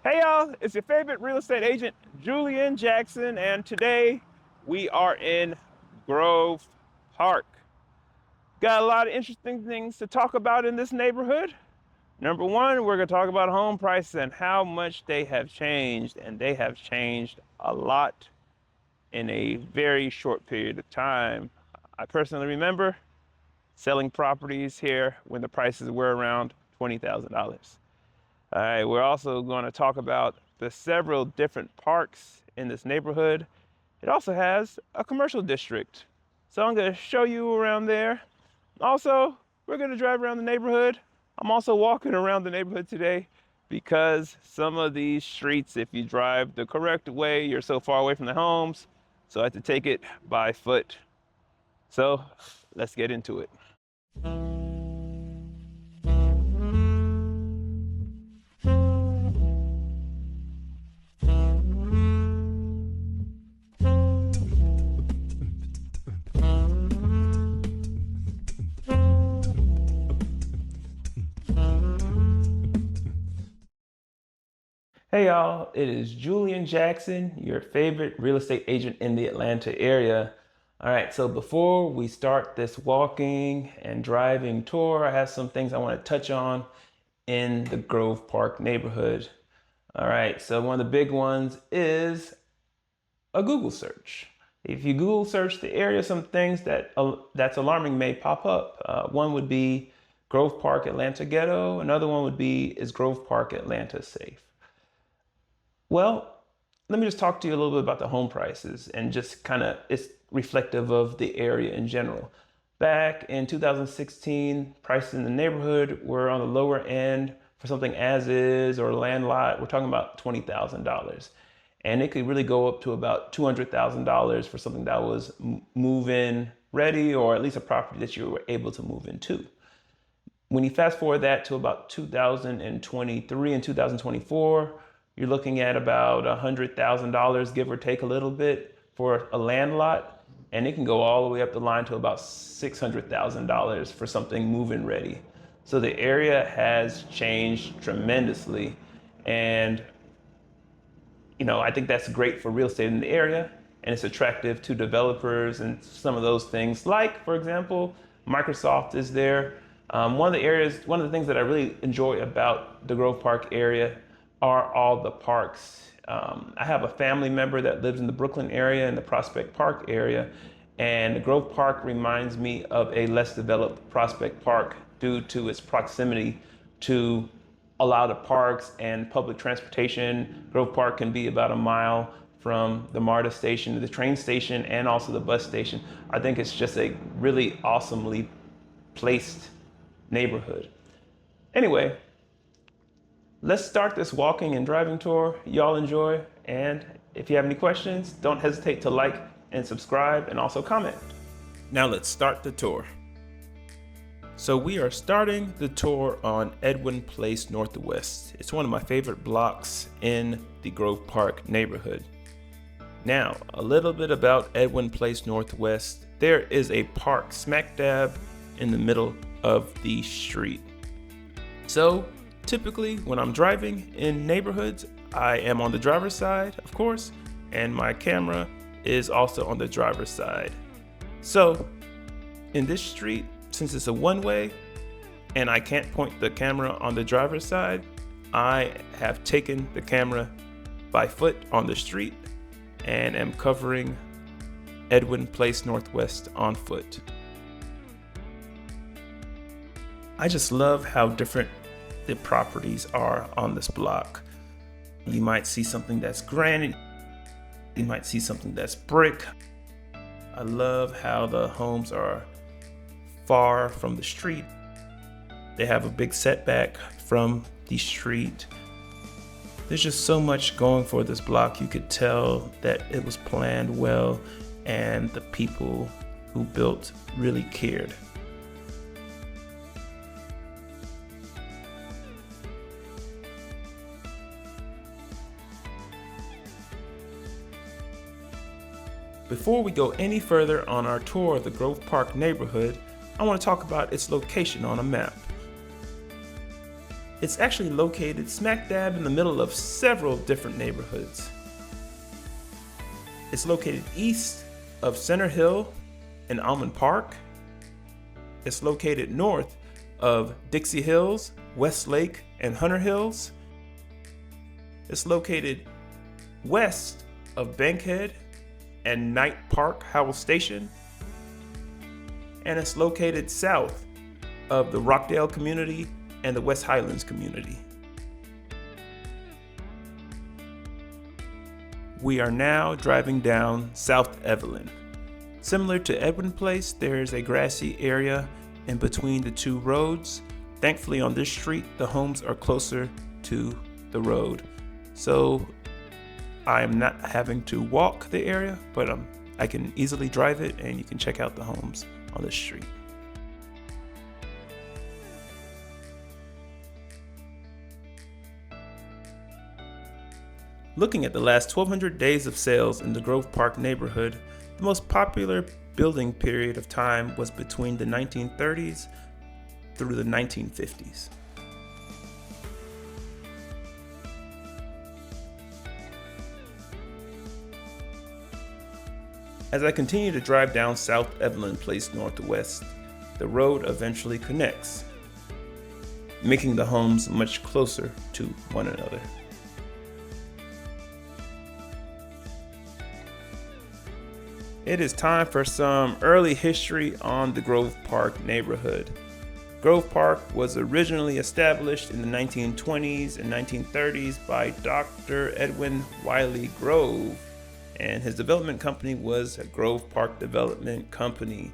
Hey y'all, it's your favorite real estate agent, Julian Jackson, and today we are in Grove Park. Got a lot of interesting things to talk about in this neighborhood. Number one, we're going to talk about home prices and how much they have changed, and they have changed a lot in a very short period of time. I personally remember selling properties here when the prices were around $20,000. All right, we're also going to talk about the several different parks in this neighborhood. It also has a commercial district. So I'm going to show you around there. Also, we're going to drive around the neighborhood. I'm also walking around the neighborhood today because some of these streets, if you drive the correct way, you're so far away from the homes. So I have to take it by foot. So let's get into it. Hey y'all, it is Julian Jackson, your favorite real estate agent in the Atlanta area. All right, so before we start this walking and driving tour, I have some things I want to touch on in the Grove Park neighborhood. All right, so one of the big ones is a Google search. If you Google search the area, some things that's alarming may pop up. One would be Grove Park Atlanta ghetto. Another one would be, is Grove Park Atlanta safe? Well, let me just talk to you a little bit about the home prices and just kind of it's reflective of the area in general. Back in 2016, prices in the neighborhood were on the lower end for something as is or land lot. We're talking about $20,000. And it could really go up to about $200,000 for something that was move-in ready, or at least a property that you were able to move into. When you fast forward that to about 2023 and 2024, you're looking at about $100,000, give or take a little bit, for a land lot, and it can go all the way up the line to about $600,000 for something move-in ready. So the area has changed tremendously, and I think that's great for real estate in the area, and it's attractive to developers and some of those things. Like, for example, Microsoft is there. One of the things that I really enjoy about the Grove Park area are all the parks. I have a family member that lives in the Brooklyn area and the Prospect Park area, and the Grove Park reminds me of a less developed Prospect Park due to its proximity to a lot of parks and public transportation. Grove Park can be about a mile from the Marta station, the train station, and also the bus station. I think it's just a really awesomely placed neighborhood. Anyway, let's start this walking and driving tour. Y'all enjoy, and if you have any questions, don't hesitate to like and subscribe and also comment. Now let's start the tour. So we are starting the tour on Edwin Place Northwest. It's one of my favorite blocks in the Grove Park neighborhood. Now, a little bit about Edwin Place Northwest. There is a park smack dab in the middle of the street. So typically when I'm driving in neighborhoods, I am on the driver's side, of course, and my camera is also on the driver's side. So in this street, since it's a one-way and I can't point the camera on the driver's side, I have taken the camera by foot on the street and am covering Edwin Place Northwest on foot. I just love how different the properties are on this block. You might see something that's granite, you might see something that's brick. I love how the homes are far from the street. They have a big setback from the street. There's just so much going for this block. You could tell that it was planned well and the people who built really cared. Before we go any further on our tour of the Grove Park neighborhood, I want to talk about its location on a map. It's actually located smack dab in the middle of several different neighborhoods. It's located east of Center Hill and Almond Park. It's located north of Dixie Hills, Westlake, and Hunter Hills. It's located west of Bankhead and Knight Park Howell Station. And it's located south of the Rockdale community and the West Highlands community. We are now driving down South Evelyn. Similar to Edwin Place, there is a grassy area in between the two roads. Thankfully on this street, the homes are closer to the road. So I am not having to walk the area, but I can easily drive it and you can check out the homes on this street. Looking at the last 1,200 days of sales in the Grove Park neighborhood, the most popular building period of time was between the 1930s through the 1950s. As I continue to drive down South Evelyn Place northwest, the road eventually connects, making the homes much closer to one another. It is time for some early history on the Grove Park neighborhood. Grove Park was originally established in the 1920s and 1930s by Dr. Edwin Wiley Grove, and his development company was Grove Park Development Company.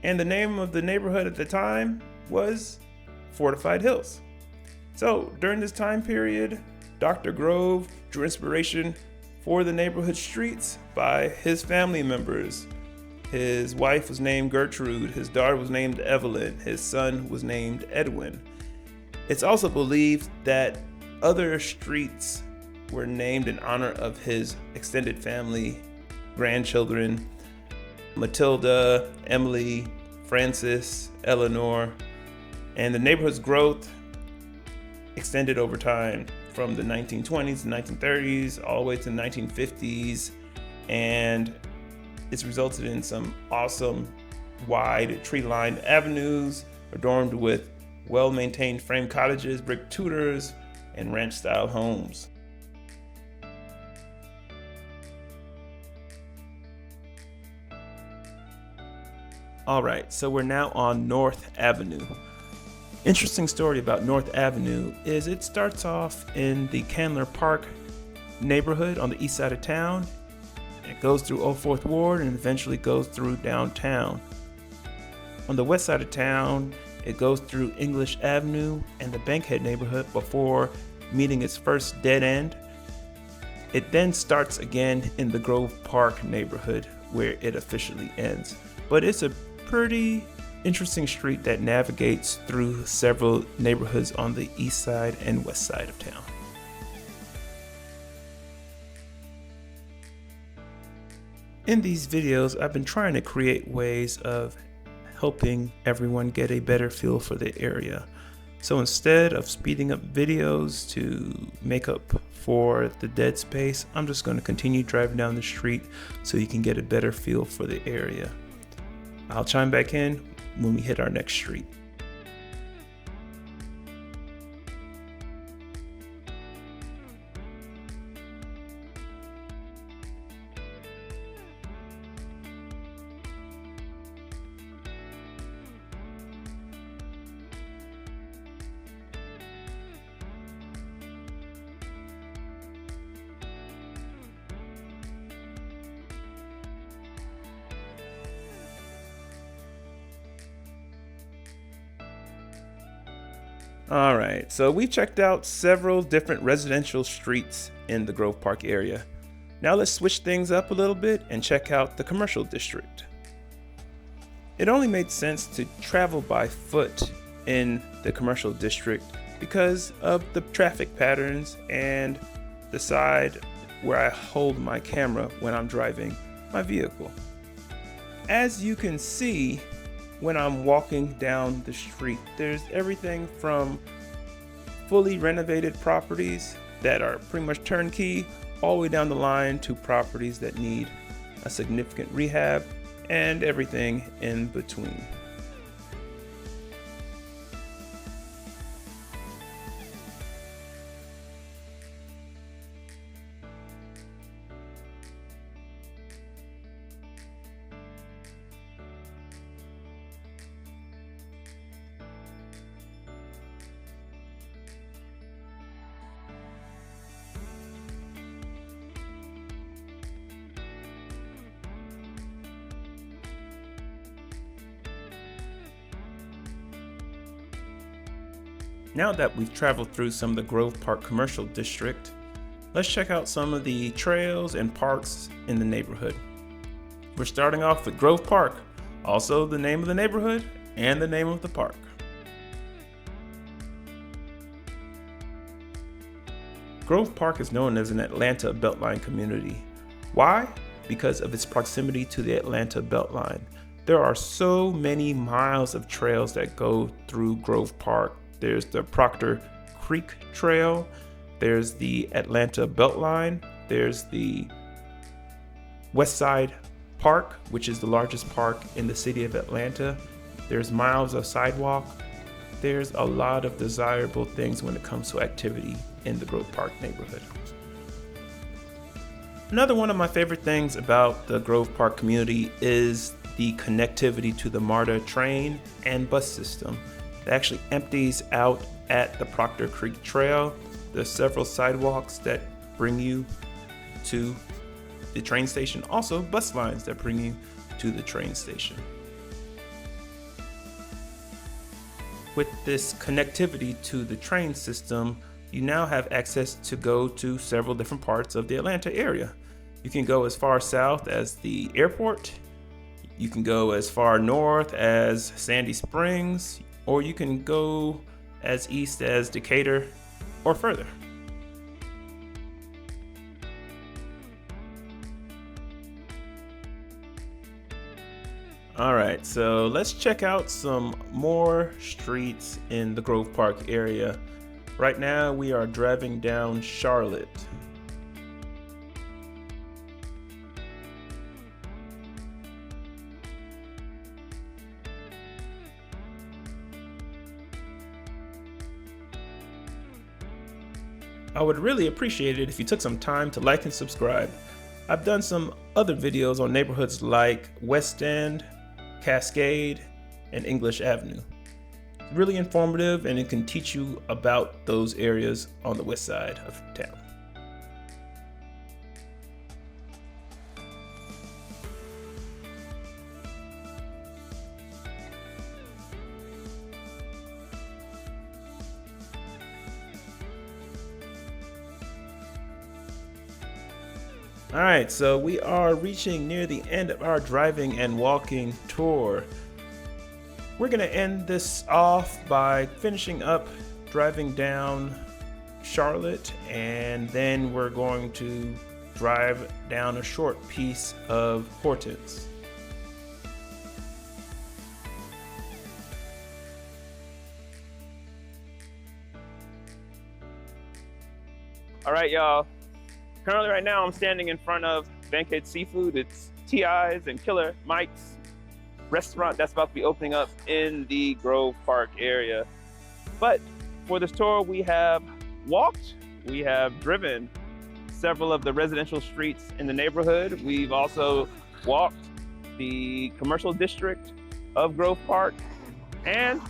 And the name of the neighborhood at the time was Fortified Hills. So during this time period, Dr. Grove drew inspiration for the neighborhood streets by his family members. His wife was named Gertrude, his daughter was named Evelyn, his son was named Edwin. It's also believed that other streets were named in honor of his extended family, grandchildren, Matilda, Emily, Francis, Eleanor, and the neighborhood's growth extended over time from the 1920s and 1930s all the way to the 1950s, and it's resulted in some awesome wide tree-lined avenues adorned with well-maintained frame cottages, brick Tudors, and ranch-style homes. All right, so we're now on North Avenue. Interesting story about North Avenue is it starts off in the Candler Park neighborhood on the east side of town. It goes through Old Fourth Ward and eventually goes through downtown. On the west side of town, it goes through English Avenue and the Bankhead neighborhood before meeting its first dead end. It then starts again in the Grove Park neighborhood where it officially ends. But it's a pretty interesting street that navigates through several neighborhoods on the east side and west side of town. In these videos, I've been trying to create ways of helping everyone get a better feel for the area. So instead of speeding up videos to make up for the dead space, I'm just going to continue driving down the street so you can get a better feel for the area. I'll chime back in when we hit our next street. All right, so we checked out several different residential streets in the Grove Park area. Now let's switch things up a little bit and check out the commercial district. It only made sense to travel by foot in the commercial district because of the traffic patterns and the side where I hold my camera when I'm driving my vehicle. As you can see, when I'm walking down the street, there's everything from fully renovated properties that are pretty much turnkey, all the way down the line to properties that need a significant rehab and everything in between. Now that we've traveled through some of the Grove Park Commercial District, let's check out some of the trails and parks in the neighborhood. We're starting off with Grove Park, also the name of the neighborhood and the name of the park. Grove Park is known as an Atlanta Beltline community. Why? Because of its proximity to the Atlanta Beltline. There are so many miles of trails that go through Grove Park. There's the Proctor Creek Trail, there's the Atlanta Beltline, there's the West Side Park, which is the largest park in the city of Atlanta. There's miles of sidewalk. There's a lot of desirable things when it comes to activity in the Grove Park neighborhood. Another one of my favorite things about the Grove Park community is the connectivity to the Marta train and bus system. It actually empties out at the Proctor Creek Trail. There's several sidewalks that bring you to the train station, also bus lines that bring you to the train station. With this connectivity to the train system, you now have access to go to several different parts of the Atlanta area. You can go as far south as the airport, you can go as far north as Sandy Springs, or you can go as east as Decatur or further. All right, so let's check out some more streets in the Grove Park area. Right now we are driving down Charlotte. I would really appreciate it if you took some time to like and subscribe. I've done some other videos on neighborhoods like West End, Cascade, and English Avenue. It's really informative and it can teach you about those areas on the west side of town. All right, so we are reaching near the end of our driving and walking tour. We're gonna end this off by finishing up driving down Charlotte, and then we're going to drive down a short piece of Hortense. All right, y'all. Currently, right now, I'm standing in front of Bankhead Seafood. It's T.I.'s and Killer Mike's restaurant that's about to be opening up in the Grove Park area. But for this tour, we have walked, we have driven several of the residential streets in the neighborhood. We've also walked the commercial district of Grove Park, and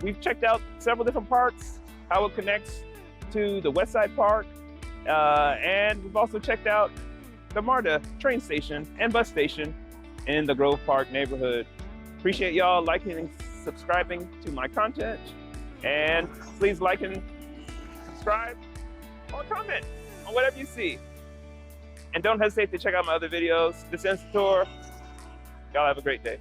we've checked out several different parks, how it connects to the West Side Park, and we've also checked out the Marta train station and bus station in the Grove Park neighborhood. Appreciate y'all liking and subscribing to my content, and please like and subscribe or comment on whatever you see. And don't hesitate to check out my other videos. This ends the tour. Y'all have a great day.